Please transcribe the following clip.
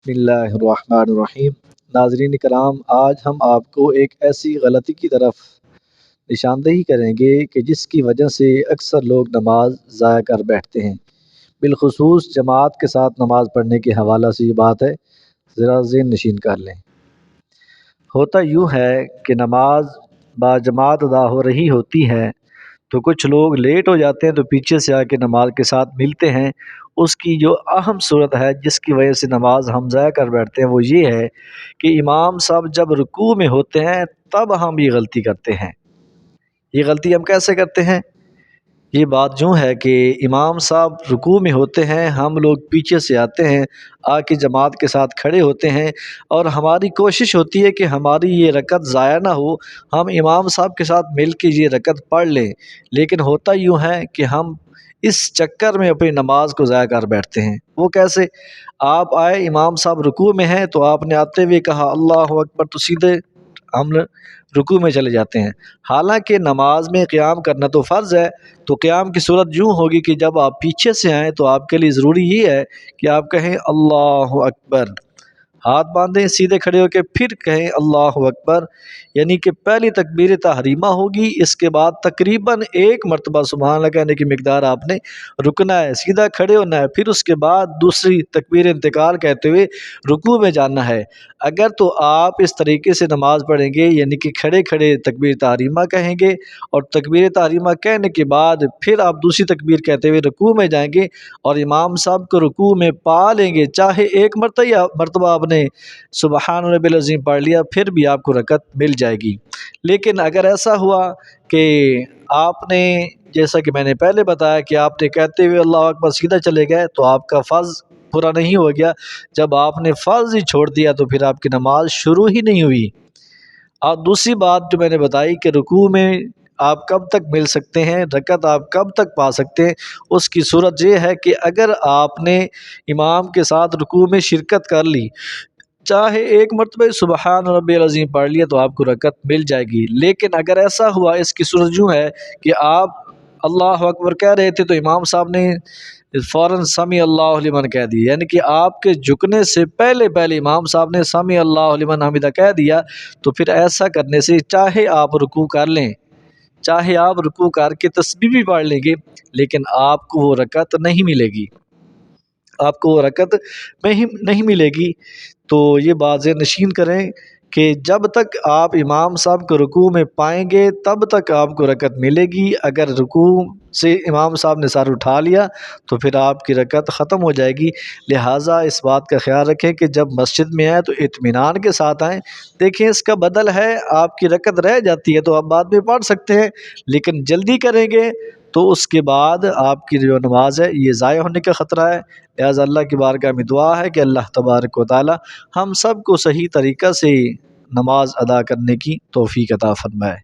بسم اللہ الرحمن الرحیم۔ ناظرین کرام، آج ہم آپ کو ایک ایسی غلطی کی طرف نشاندہی کریں گے کہ جس کی وجہ سے اکثر لوگ نماز ضائع کر بیٹھتے ہیں، بالخصوص جماعت کے ساتھ نماز پڑھنے کے حوالہ سے یہ بات ہے، ذرا ذہن نشین کر لیں۔ ہوتا یوں ہے کہ نماز با جماعت ادا ہو رہی ہوتی ہے تو کچھ لوگ لیٹ ہو جاتے ہیں تو پیچھے سے آ کے نماز کے ساتھ ملتے ہیں۔ اس کی جو اہم صورت ہے جس کی وجہ سے نماز ہم ضائع کر بیٹھتے ہیں وہ یہ ہے کہ امام صاحب جب رکوع میں ہوتے ہیں تب ہم یہ غلطی کرتے ہیں۔ یہ غلطی ہم کیسے کرتے ہیں؟ یہ بات یوں ہے کہ امام صاحب رکوع میں ہوتے ہیں، ہم لوگ پیچھے سے آتے ہیں، آ کے جماعت کے ساتھ کھڑے ہوتے ہیں اور ہماری کوشش ہوتی ہے کہ ہماری یہ رکعت ضائع نہ ہو، ہم امام صاحب کے ساتھ مل کے یہ رکعت پڑھ لیں۔ لیکن ہوتا یوں ہے کہ ہم اس چکر میں اپنی نماز کو ضائع کر بیٹھتے ہیں۔ وہ کیسے؟ آپ آئے، امام صاحب رکوع میں ہیں تو آپ نے آتے ہوئے کہا اللہ اکبر تو سیدھے ہم رکوع میں چلے جاتے ہیں، حالانکہ نماز میں قیام کرنا تو فرض ہے۔ تو قیام کی صورت یوں ہوگی کہ جب آپ پیچھے سے آئیں تو آپ کے لیے ضروری یہ ہے کہ آپ کہیں اللہ اکبر، ہاتھ باندھیں سیدھے کھڑے ہو کے، پھر کہیں اللہ اکبر، یعنی کہ پہلی تکبیر تحریمہ ہوگی، اس کے بعد تقریباً ایک مرتبہ سبحان اللہ کہنے کی مقدار آپ نے رکنا ہے، سیدھا کھڑے ہونا ہے، پھر اس کے بعد دوسری تکبیر انتقال کہتے ہوئے رکوع میں جانا ہے۔ اگر تو آپ اس طریقے سے نماز پڑھیں گے، یعنی کہ کھڑے کھڑے تکبیر تحریمہ کہیں گے اور تکبیر تحریمہ کہنے کے بعد پھر آپ دوسری تکبیر کہتے ہوئے رکوع میں جائیں گے اور امام صاحب کو رکوع میں پا لیں گے، چاہے ایک مرتبہ آپ نے سبحان ربی العظیم پڑھ لیا، پھر بھی آپ کو رکعت مل جائے گی۔ لیکن اگر ایسا ہوا کہ آپ نے، جیسا کہ میں نے پہلے بتایا کہ آپ نے کہتے ہوئے اللہ اکبر سیدھا چلے گئے تو آپ کا فرض پورا نہیں ہو گیا۔ جب آپ نے فرض ہی چھوڑ دیا تو پھر آپ کی نماز شروع ہی نہیں ہوئی۔ اور دوسری بات جو میں نے بتائی کہ رکوع میں آپ کب تک مل سکتے ہیں، رکعت آپ کب تک پا سکتے ہیں، اس کی صورت یہ ہے کہ اگر آپ نے امام کے ساتھ رکوع میں شرکت کر لی، چاہے ایک مرتبہ سبحان ربی العظیم پڑھ لیا تو آپ کو رکعت مل جائے گی۔ لیکن اگر ایسا ہوا، اس کی صورت یوں ہے کہ آپ اللہ اکبر کہہ رہے تھے تو امام صاحب نے فوراً سمیع اللہ لمن کہہ دی، یعنی کہ آپ کے جھکنے سے پہلے امام صاحب نے سمیع اللہ لمن حمدہ کہہ دیا، تو پھر ایسا کرنے سے چاہے آپ رکوع کر لیں، چاہے آپ رکوع کر کے تسبیح بھی پڑھ لیں گے، لیکن آپ کو وہ رکعت نہیں ملے گی، آپ کو وہ رکعت نہیں ملے گی۔ تو یہ بات ذہن نشین کریں کہ جب تک آپ امام صاحب کو رکوع میں پائیں گے تب تک آپ کو رکعت ملے گی۔ اگر رکوع سے امام صاحب نے سر اٹھا لیا تو پھر آپ کی رکعت ختم ہو جائے گی۔ لہٰذا اس بات کا خیال رکھیں کہ جب مسجد میں آئیں تو اطمینان کے ساتھ آئیں۔ دیکھیں اس کا بدل ہے، آپ کی رکعت رہ جاتی ہے تو آپ بعد میں پڑھ سکتے ہیں، لیکن جلدی کریں گے تو اس کے بعد آپ کی جو نماز ہے یہ ضائع ہونے کا خطرہ ہے۔ لہٰذا اللہ کی بارگاہ میں دعا ہے کہ اللہ تبارک و تعالی ہم سب کو صحیح طریقہ سے نماز ادا کرنے کی توفیق عطا فرمائے۔